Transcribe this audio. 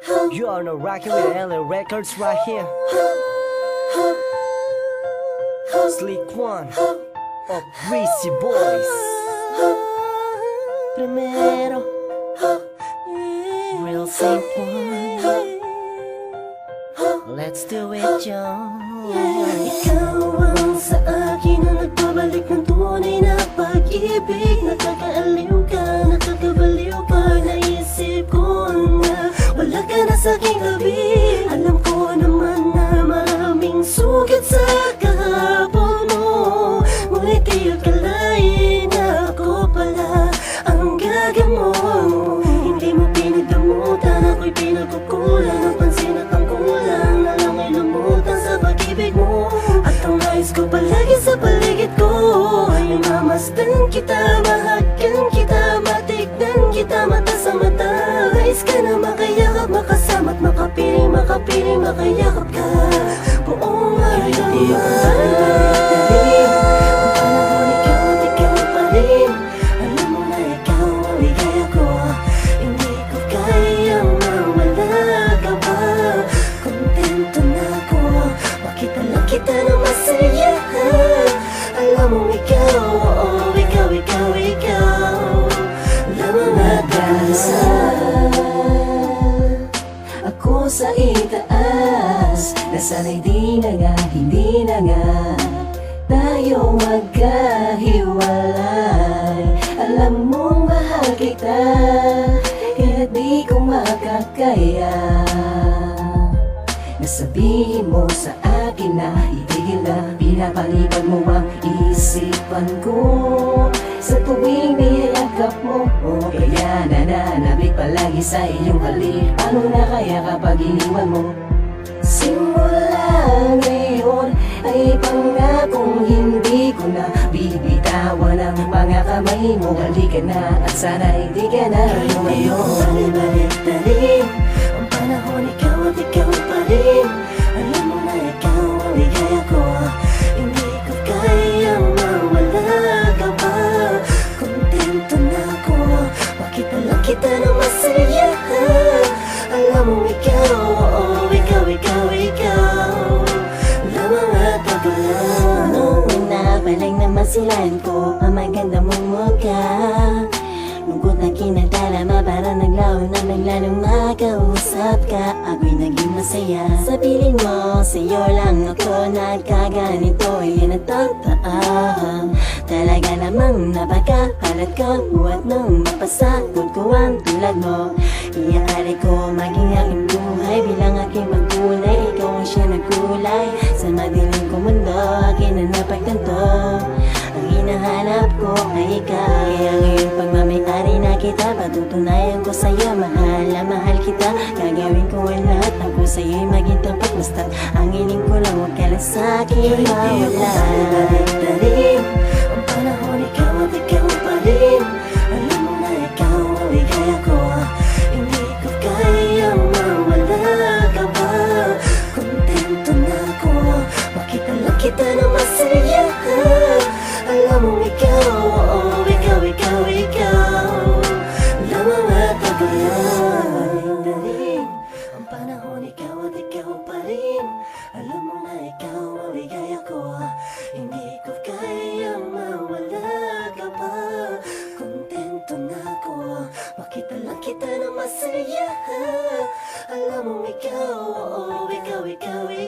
You are not rocking with LA Records right here. Slick One of Greasy Boys. Primero, real Saint One. Let's do it, John. Ikaw ang sa akin na nagbabalik ng tunay na pag-ibig. Nakakaaliw ka, nakakabaliw pag naisip ko na wala ka na sa aking tabi. Alam ko naman na maraming sugat sa kahapon mo, ngunit di akalain na ako pala ang gagamot. Hindi mo pinagdamutan, ako'y pinagkukulang. Ang pansin at ang kulang na lang ay lumutan sa pag-ibig mo. At ang nais ko palagi sa paligid ko ay mamasdan kita, mahagkan kita, matignan kita mata sa mata. Nais ka na makayakap, makasama't makapiling, makapiling, makayakap ka buong araw. Hindi ako balik-balik, ang panahon ikaw at ikaw pa rin. Alam mo na ikaw ang ligaya ko, hindi ko kayang mawala ka pa. Kontento na ako, makita lang kita na masaya. Alam mo ikaw, oh, ikaw, ikaw, ikaw lamang nag-asal. Ako sa itaas, nasanay di na nga, hindi na nga tayo magkahiwalay. Alam mong mahal kita, kaya di ko makakaya nasabihin mo sa akin na itigil na. Pinapalibag mo ang isipan ko sa tuwing niyayakap mo. Kaya nananabik palagi sa iyong halik. Paano na kaya kapag iniwan mo? Simula ngayon ay pangakong hindi ko na bibitawan ang mga kamay mo. Halika na at sana hindi ka na lumayo. Balik-balik ang panahon, ikaw at ikaw pa rin. Alam mo na ikaw ang ligaya ko, hindi ko kayang mawala ka pa. Kontento na ako, makita lang kita na masaya. Alam mo ikaw, oh, ikaw, ikaw, ikaw lamang at ako lang. Noong napalang na masilayan ko ang maganda mong mukha. Lungkot na kinagdalama, parang naglaho na naglalong makausap ka. Ako'y naging masaya sa piling mo, sa'yo lang ako nagkaganito. Yan ang totoo, talaga namang napakapalat ko. Buhat nang mapasagod ko ang tulad mo. Iaari ko maging aking buhay bilang aking magkulay. Ikaw ang siya nagkulay sa madilim ko mundo, akin na napagtanto. Ang hinahanap ko ay ikaw, kaya ngayon pagmamayari na kita, patutunayan ko sa'yo, mahal na mahal kita. Gagawin ko ang lahat, ang ko sa'yo'y maging tapat. Basta't ang hiling ko lang, huwag ka lang sa'kin mawala. Balik-balik ang panahon, ikaw at ikaw pa rin. Alam mo na ikaw ang ligaya ko, hindi ko kayang mawala ka pa. Kontento na ako, makita lang kita na masaya. Alam mo ikaw, oh, ikaw, ikaw, ikaw lamang at ako lang. Balik-balik ang panahon, ikaw at ikaw pa rin. Alam mo na ikaw ang ligaya ko, hindi ko kayang mawala ka pa. Kontento na ako, makita lang kita na masaya. Alam mo ikaw, oh, ikaw, ikaw, ikaw